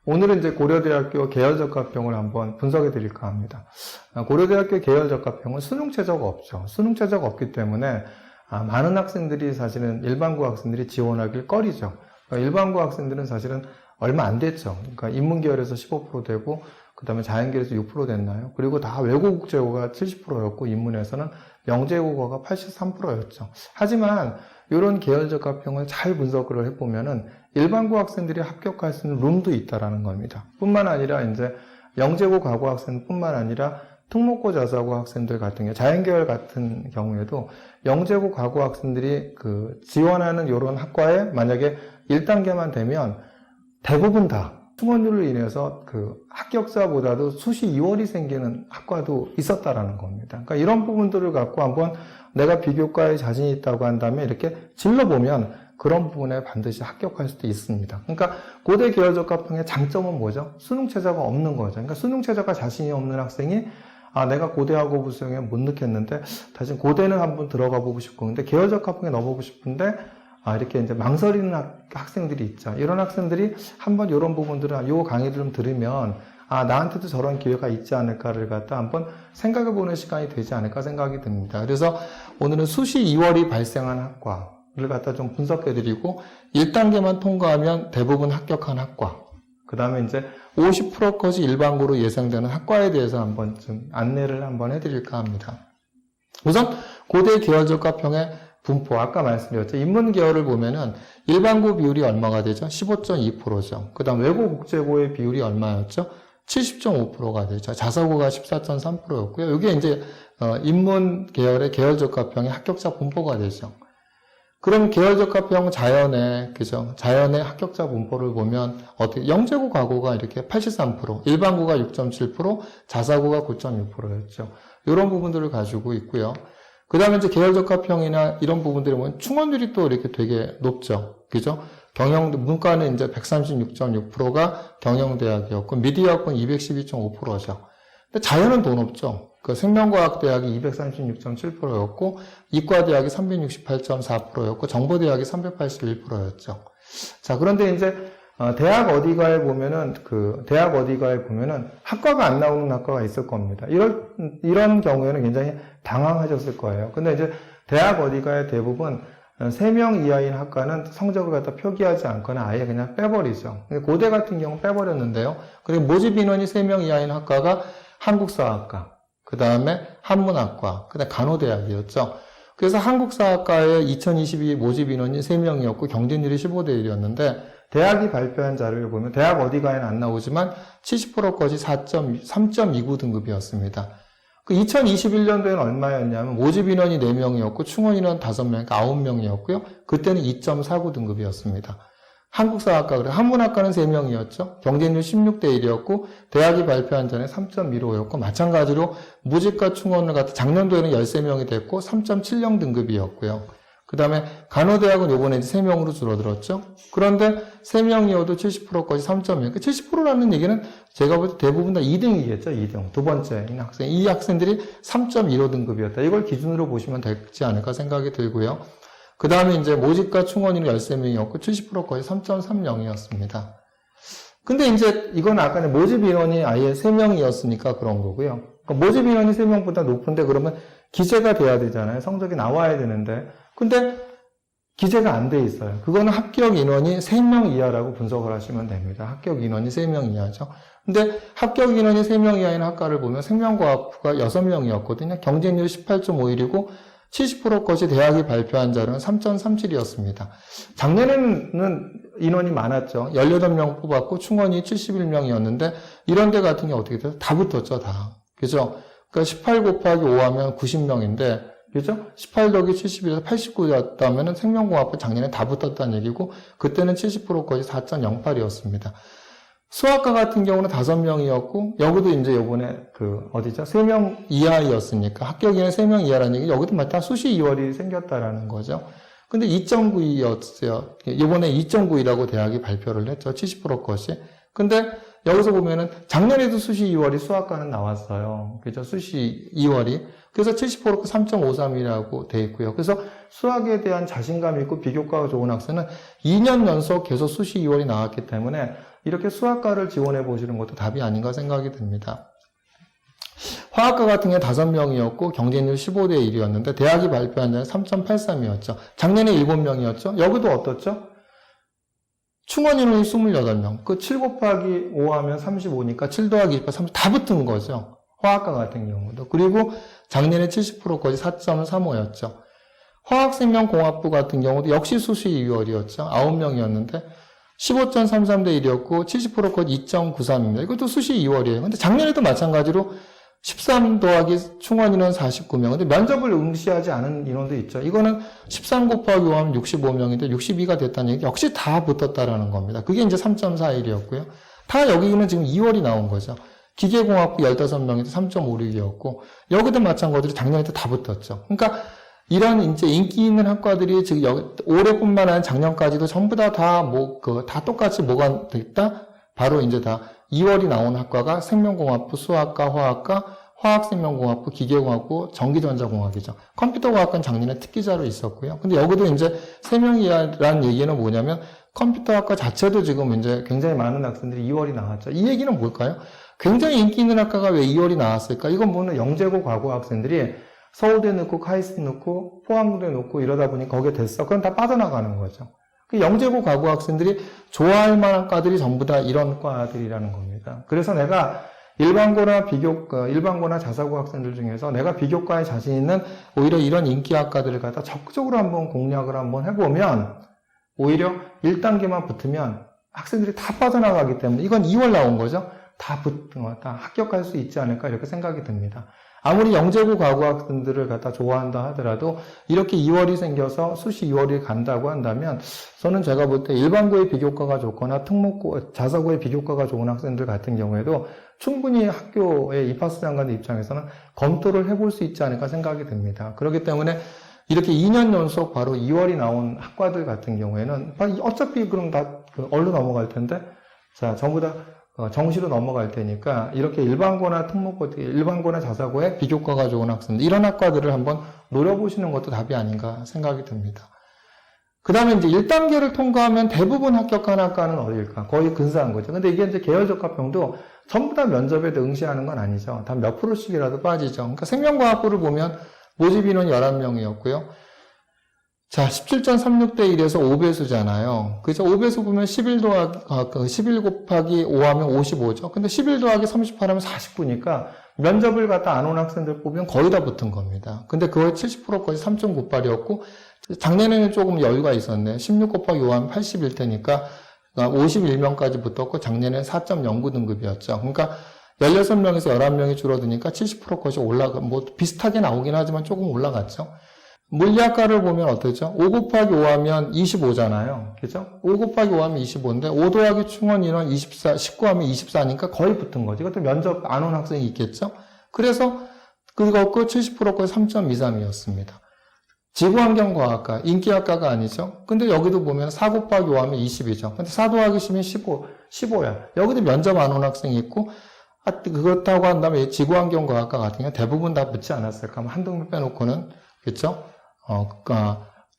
오늘은 이제 고려대학교 계열적합형을 한번 분석해 드릴까 합니다. 고려대학교 계열적합형은 수능 최저가 없죠. 수능 최저가 없기 때문에 많은 학생들이 사실은 일반고 학생들이 지원하길 꺼리죠. 그러니까 일반고 학생들은 사실은 얼마 안 됐죠. 그러니까 인문계열에서 15% 되고 그 다음에 자연계열에서 6% 됐나요? 그리고 다 외고 국제고가 70%였고 인문에서는 명제국어가 83%였죠. 하지만 이런 계열적합형을 잘 분석을 해보면은 일반고 학생들이 합격할 수 있는 룸도 있다라는 겁니다. 뿐만 아니라 이제 영재고 과고 학생뿐만 아니라 특목고 자사고 학생들 같은 경우, 자연계열 같은 경우에도 영재고 과고 학생들이 지원하는 이런 학과에 만약에 1단계만 되면 대부분 다 충원율로 인해서 합격자보다도 수시 2월이 생기는 학과도 있었다라는 겁니다. 그러니까 이런 부분들을 갖고 한번 내가 비교과에 자신이 있다고 한다면 이렇게 질러보면 그런 부분에 반드시 합격할 수도 있습니다. 그러니까 고대 계열적합형의 장점은 뭐죠? 수능 최저가 없는 거죠. 그러니까 수능 최저가 자신이 없는 학생이 내가 고대하고 부수형에 못 넣겠는데 다시 고대는 한번 들어가 보고 싶고 근데 계열적합형에 넣어보고 싶은데 이렇게 이제 망설이는 학생들이 있죠. 이런 학생들이 한번 이런 부분들을, 요 강의를 좀 들으면, 나한테도 저런 기회가 있지 않을까를 갖다 한번 생각해보는 시간이 되지 않을까 생각이 듭니다. 그래서 오늘은 수시 2월이 발생한 학과를 갖다 좀 분석해드리고, 1단계만 통과하면 대부분 합격한 학과, 그 다음에 이제 50%까지 일반고로 예상되는 학과에 대해서 한번 좀 안내를 한번 해드릴까 합니다. 우선, 고대 계열적합형의 분포, 아까 말씀드렸죠. 인문계열을 보면은 일반고 비율이 얼마가 되죠? 15.2%죠. 그 다음 외고 국제고의 비율이 얼마였죠? 70.5%가 되죠. 자사고가 14.3%였고요. 이게 이제 인문계열의 계열적합형의 합격자 분포가 되죠. 그럼 계열적합형 자연의, 그죠? 자연의 합격자 분포를 보면 어떻게 영재고 과고가 이렇게 83%, 일반고가 6.7%, 자사고가 9.6%였죠. 이런 부분들을 가지고 있고요. 그 다음에 이제 계열적합형이나 이런 부분들이 보면 충원율이 또 이렇게 되게 높죠. 그죠? 문과는 이제 136.6%가 경영대학이었고, 미디어학은 212.5%죠. 근데 자연은 더 높죠. 생명과학대학이 236.7%였고, 이과대학이 368.4%였고, 정보대학이 381%였죠. 자, 그런데 이제, 대학 어디가에 보면은, 학과가 안 나오는 학과가 있을 겁니다. 이런 경우에는 굉장히 당황하셨을 거예요. 근데 이제 대학 어디가에 대부분 3명 이하인 학과는 성적을 갖다 표기하지 않거나 아예 그냥 빼버리죠. 고대 같은 경우는 빼버렸는데요. 그리고 모집 인원이 3명 이하인 학과가 한국사학과, 그 다음에 한문학과, 그 다음에 간호대학이었죠. 그래서 한국사학과의 2022 모집 인원이 3명이었고 경쟁률이 15대 1이었는데 대학이 발표한 자료를 보면 대학 어디가에는 안 나오지만 70%까지 3.29 등급이었습니다. 2021년도에는 얼마였냐면 모집 인원이 4명이었고 충원 인원 5명, 그러니까 9명이었고요. 그때는 2.49 등급이었습니다. 한국사학과, 그래 한문학과는 3명이었죠. 경쟁률 16대 1이었고 대학이 발표한 자는 3.15였고 마찬가지로 모집과 충원을 갖다 작년도에는 13명이 됐고 3.70 등급이었고요. 그 다음에 간호대학은 요번에 이제 3명으로 줄어들었죠. 그런데 3명이어도 70%까지 3.2. 70%라는 얘기는 제가 볼 때 대부분 다 2등이겠죠. 2등. 두 번째인 학생. 이 학생들이 3.15 등급이었다. 이걸 기준으로 보시면 되지 않을까 생각이 들고요. 그 다음에 이제 모집과 충원인은 13명이었고 70%까지 3.30이었습니다. 근데 이제 이건 아까 모집 인원이 아예 3명이었으니까 그런 거고요. 그러니까 모집 인원이 3명보다 높은데 그러면 기재가 돼야 되잖아요. 성적이 나와야 되는데. 근데 기재가 안 돼 있어요. 그거는 합격 인원이 3명 이하라고 분석을 하시면 됩니다. 합격 인원이 3명 이하죠. 근데 합격 인원이 3명 이하인 학과를 보면 생명과학부가 6명이었거든요. 경쟁률 18.51이고 70%까지 대학이 발표한 자료는 3.37이었습니다. 작년에는 인원이 많았죠. 18명 뽑았고 충원이 71명이었는데 이런 데 같은 게 어떻게 돼요? 다 붙었죠, 다. 그죠? 그러니까 18 곱하기 5 하면 90명인데 그죠? 18 더하기 71에서 89였다면 생명공학부 작년에 다 붙었다는 얘기고 그때는 70%까지 4.08이었습니다. 수학과 같은 경우는 5명이었고 여기도 이제 요번에 3명 이하였으니까 합격인은 3명 이하라는 얘기 여기도 다 수시 2월이 생겼다라는 거죠. 근데 2.92였어요. 요번에 2.92라고 대학이 발표를 했죠. 70%까지. 근데 여기서 보면은 작년에도 수시 2월이 수학과는 나왔어요. 그죠? 수시 2월이. 그래서 70%가 3.53이라고 돼 있고요. 그래서 수학에 대한 자신감이 있고 비교과가 좋은 학생은 2년 연속 계속 수시 2월이 나왔기 때문에 이렇게 수학과를 지원해 보시는 것도 답이 아닌가 생각이 듭니다. 화학과 같은 게 5명이었고 경쟁률 15대 1이었는데 대학이 발표한 자는 3.83이었죠. 작년에 7명이었죠. 여기도 어떻죠? 충원 인원이 28명. 그 7 곱하기 5 하면 35니까 7 더하기 2가 30, 다 붙은 거죠. 화학과 같은 경우도. 그리고 작년에 70%까지 4.35였죠. 화학생명공학부 같은 경우도 역시 수시 2월이었죠. 9명이었는데 15.33대 1이었고 70%까지 2.93입니다. 이것도 수시 2월이에요. 근데 작년에도 마찬가지로 13 더하기 충원 인원 49명. 근데 면접을 응시하지 않은 인원도 있죠. 이거는 13 곱하기 5 하면 65명인데 62가 됐다는 얘기 역시 다 붙었다라는 겁니다. 그게 이제 3.41이었고요. 다 여기는 지금 2월이 나온 거죠. 기계공학부 15명인데 3.56이었고 여기도 마찬가지로 작년에도 다 붙었죠. 그러니까 이런 이제 인기 있는 학과들이 지금 올해뿐만 아니라 작년까지도 전부 다 똑같이 뭐가 됐다? 바로 이제 다 2월이 나온 학과가 생명공학부, 수학과, 화학과, 화학생명공학부, 기계공학부, 전기전자공학이죠. 컴퓨터공학과는 작년에 특기자로 있었고요. 근데 여기도 이제 3명이라는 얘기는 뭐냐면 컴퓨터학과 자체도 지금 이제 굉장히 많은 학생들이 2월이 나왔죠. 이 얘기는 뭘까요? 굉장히 인기 있는 학과가 왜 2월이 나왔을까? 이건 뭐는 영재고 과고 학생들이 서울대 넣고 카이스트 넣고 포항대 넣고 이러다 보니 거기에 됐어. 그럼 다 빠져나가는 거죠. 영재고 과고 학생들이 좋아할 만한 과들이 전부 다 이런 과들이라는 겁니다. 그래서 내가 일반고나 자사고 학생들 중에서 내가 비교과에 자신 있는 오히려 이런 인기 학과들을 갖다 적극적으로 한번 공략을 한번 해보면 오히려 1단계만 붙으면 학생들이 다 빠져나가기 때문에 이건 2월 나온 거죠. 다 합격할 수 있지 않을까 이렇게 생각이 듭니다. 아무리 영재고 과고 학생들을 갖다 좋아한다 하더라도 이렇게 2월이 생겨서 수시 2월이 간다고 한다면 저는 제가 볼 때 일반고의 비교과가 좋거나 특목고, 자사고의 비교과가 좋은 학생들 같은 경우에도 충분히 학교의 입학수장관들 입장에서는 검토를 해볼 수 있지 않을까 생각이 듭니다. 그렇기 때문에 이렇게 2년 연속 바로 2월이 나온 학과들 같은 경우에는 어차피 그럼 다 얼른 넘어갈 텐데 자 전부 다 정시로 넘어갈 테니까 이렇게 일반고나 특목고, 일반고나 자사고에 비교과가 좋은 학생들 이런 학과들을 한번 노려보시는 것도 답이 아닌가 생각이 듭니다. 그 다음에 이제 1단계를 통과하면 대부분 합격한 학과는 어디일까? 거의 근사한 거죠. 근데 이게 이제 계열적합평도 전부 다 면접에 응시하는 건 아니죠. 다 몇 프로씩이라도 빠지죠. 그러니까 생명과학부를 보면 모집 인원이 11명이었고요. 자, 17.36대 1에서 5배수잖아요. 그래서 5배수 보면 11 곱하기 5 하면 55죠. 근데 11 더하기 38 하면 49니까 면접을 갖다 안 온 학생들 보면 거의 다 붙은 겁니다. 근데 그거의 70%까지 3.98이었고, 작년에는 조금 여유가 있었네. 16 곱하기 5 하면 81 테니까 51명까지 붙었고, 작년에는 4.09 등급이었죠. 그러니까 16명에서 11명이 줄어드니까 70%까지 비슷하게 나오긴 하지만 조금 올라갔죠. 물리학과를 보면 어떻죠? 5 곱하기 5 하면 25잖아요. 그죠? 5 곱하기 5 하면 25인데, 5 더하기 충원 인원 24, 19 하면 24니까 거의 붙은 거죠. 이것도 면접 안 온 학생이 있겠죠? 그래서, 그거고 70%까지 3.23이었습니다. 지구환경과학과, 인기학과가 아니죠? 근데 여기도 보면 4 곱하기 5 하면 20이죠. 근데 4 더하기 10이면 15야. 여기도 면접 안 온 학생이 있고, 그렇다고 한다면 지구환경과학과 같은 경우는 대부분 다 붙지 않았을까? 한두 명 빼놓고는, 그렇죠?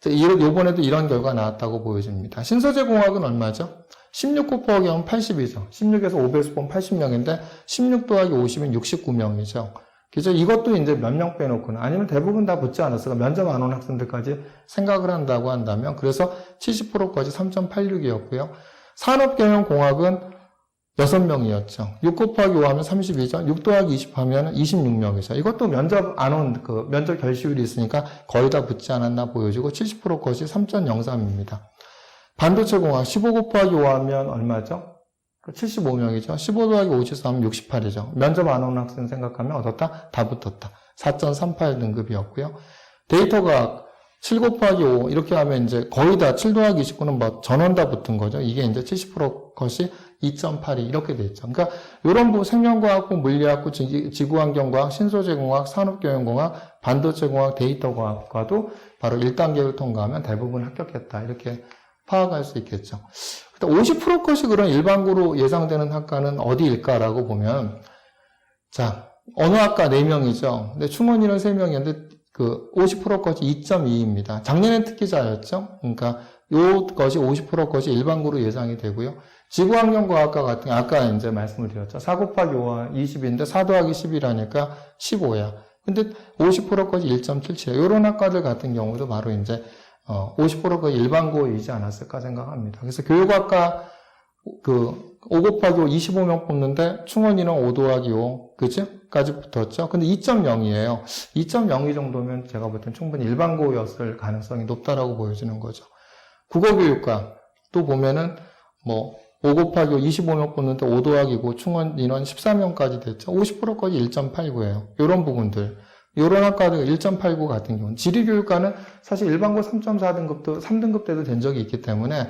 요번에도 이런 결과 나왔다고 보여집니다. 신소재공학은 얼마죠? 16 곱하기 하면 80이죠. 16에서 5배수 보면 80명인데, 16 더하기 50은 69명이죠. 그죠? 이것도 이제 몇 명 빼놓고는, 아니면 대부분 다 붙지 않았을까? 면접 안 온 학생들까지 생각을 한다고 한다면, 그래서 70%까지 3.86이었고요. 산업경영공학은 6명이었죠. 6 곱하기 5 하면 32죠. 6 더하기 20 하면 26명이죠. 이것도 면접 안 온, 면접 결시율이 있으니까 거의 다 붙지 않았나 보여지고 70%까지 3.03입니다. 반도체공학 15 곱하기 5 하면 얼마죠? 75명이죠. 15 더하기 54 하면 68이죠. 면접 안 온 학생 생각하면 얻었다? 다 붙었다. 4.38 등급이었고요. 데이터과학 7 곱하기 5 이렇게 하면 이제 거의 다 7 더하기 29는 전원 다 붙은 거죠. 이게 이제 70% 것이 2.82 이렇게 됐죠. 그러니까 이런 생명과학부, 물리학부, 지구환경과학, 신소재공학, 산업경영공학, 반도체공학, 데이터과학과도 바로 1단계를 통과하면 대부분 합격했다. 이렇게 파악할 수 있겠죠. 50% 것이 그런 일반고로 예상되는 학과는 어디일까라고 보면, 자, 어느 학과 4명이죠. 근데 충원인은 3명이었는데, 50% 것이 2.2입니다. 작년엔 특기자였죠. 그러니까, 요 것이 50% 것이 일반고로 예상이 되고요. 지구환경과학과 같은, 아까 이제 말씀을 드렸죠. 4 곱하기 5가 20인데 4 더하기 11하니까 15야. 근데 50%까지 1.77이야. 이런 학과들 같은 경우도 바로 이제 50%가 일반고이지 않았을까 생각합니다. 그래서 교육학과 5 곱하기 5 25명 뽑는데 충원이는 5 더하기 5, 그죠? 까지 붙었죠. 근데 2.0이에요. 2.02 정도면 제가 볼 땐 충분히 일반고였을 가능성이 높다라고 보여지는 거죠. 국어교육과 또 보면은 5 곱하기 5 25명 뽑는데 5 더하기 5 충원 인원 14명까지 됐죠. 50%까지 1.89예요. 이런 부분들. 이런 학과들 1.89 같은 경우는 지리교육과는 사실 일반고 3.4등급도 3등급 때도 된 적이 있기 때문에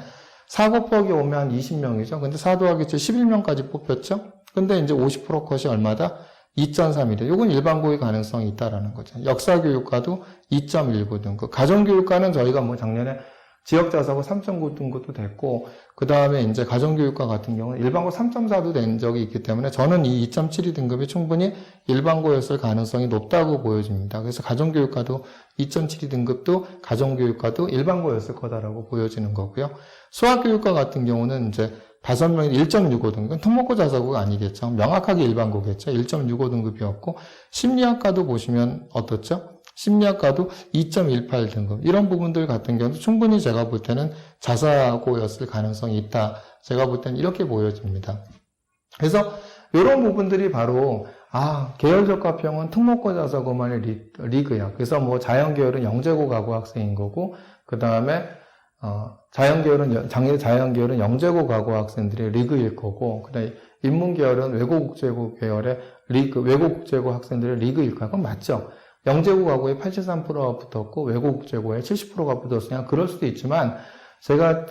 4 곱하기 5면 한 20명이죠. 근데 4 더하기 7 11명까지 뽑혔죠. 근데 이제 50% 컷이 얼마다? 2.3이래. 이건 일반고의 가능성이 있다라는 거죠. 역사교육과도 2.19등급. 가정교육과는 저희가 작년에 지역자사고 3.9등급도 됐고, 그 다음에 이제 가정교육과 같은 경우는 일반고 3.4도 된 적이 있기 때문에 저는 이 2.72등급이 충분히 일반고였을 가능성이 높다고 보여집니다. 그래서 가정교육과도 2.72등급도 가정교육과도 일반고였을 거다라고 보여지는 거고요. 수학교육과 같은 경우는 이제 5명이 1.65등급, 특목고 자사고가 아니겠죠. 명확하게 일반고겠죠. 1.65등급이었고, 심리학과도 보시면 어떻죠? 심리학과도 2.18등급. 이런 부분들 같은 경우도 충분히 제가 볼 때는 자사고였을 가능성이 있다. 제가 볼 때는 이렇게 보여집니다. 그래서 이런 부분들이 바로 계열적 과평은 특목고 자사고만의 리그야. 그래서 자연계열은 영재고 가고 학생인 거고, 그 다음에 자연계열은 영재고 가고 학생들의 리그일 거고, 그 다음에 인문계열은 외고국제고 계열의 리그, 외고국제고 학생들의 리그일 거고, 그건 맞죠? 영재고 가고에 83%가 붙었고, 외고국제고에 70%가 붙었으니까 그럴 수도 있지만, 제가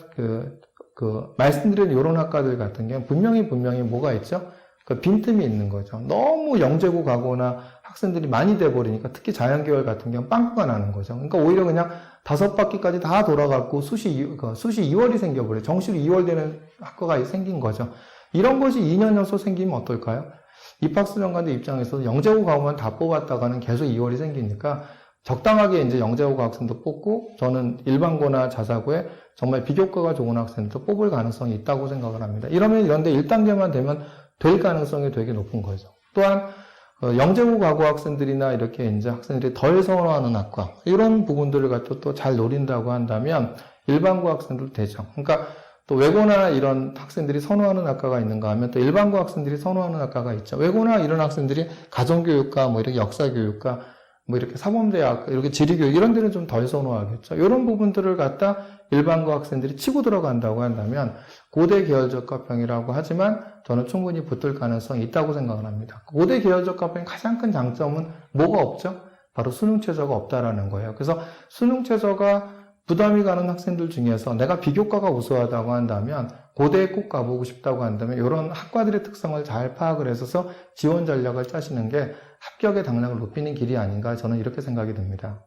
말씀드린 이런 학과들 같은 경우는 분명히 뭐가 있죠? 빈틈이 있는 거죠. 너무 영재고 가거나 학생들이 많이 돼버리니까 특히 자연계열 같은 경우는 빵꾸가 나는 거죠. 그러니까 오히려 그냥 5바퀴까지 다 돌아갔고 수시 2월이 생겨버려요. 정시로 2월 되는 학과가 생긴 거죠. 이런 것이 2년 연속 생기면 어떨까요? 입학수련관들 입장에서도 영재고 가고만 다 뽑았다가는 계속 2월이 생기니까 적당하게 이제 영재고 학생도 뽑고 저는 일반고나 자사고에 정말 비교과가 좋은 학생도 뽑을 가능성이 있다고 생각을 합니다. 이런데 1단계만 되면 될 가능성이 되게 높은 거죠. 또한 영재고 가고 학생들이나 이렇게 이제 학생들이 덜 선호하는 학과 이런 부분들을 갖고 또 잘 노린다고 한다면 일반고 학생도 되죠. 그러니까 또 외고나 이런 학생들이 선호하는 학과가 있는가 하면 또 일반고 학생들이 선호하는 학과가 있죠. 외고나 이런 학생들이 가정교육과 이렇게 역사교육과 이렇게 사범대학, 이렇게 지리교육 이런 데는 좀 덜 선호하겠죠. 이런 부분들을 갖다 일반고 학생들이 치고 들어간다고 한다면 고대 계열적 과평이라고 하지만 저는 충분히 붙을 가능성이 있다고 생각을 합니다. 고대 계열적 과평의 가장 큰 장점은 뭐가 없죠? 바로 수능 최저가 없다라는 거예요. 그래서 수능 최저가 부담이 가는 학생들 중에서 내가 비교과가 우수하다고 한다면 고대에 꼭 가보고 싶다고 한다면 이런 학과들의 특성을 잘 파악을 해서 지원 전략을 짜시는 게 합격의 당락을 높이는 길이 아닌가 저는 이렇게 생각이 듭니다.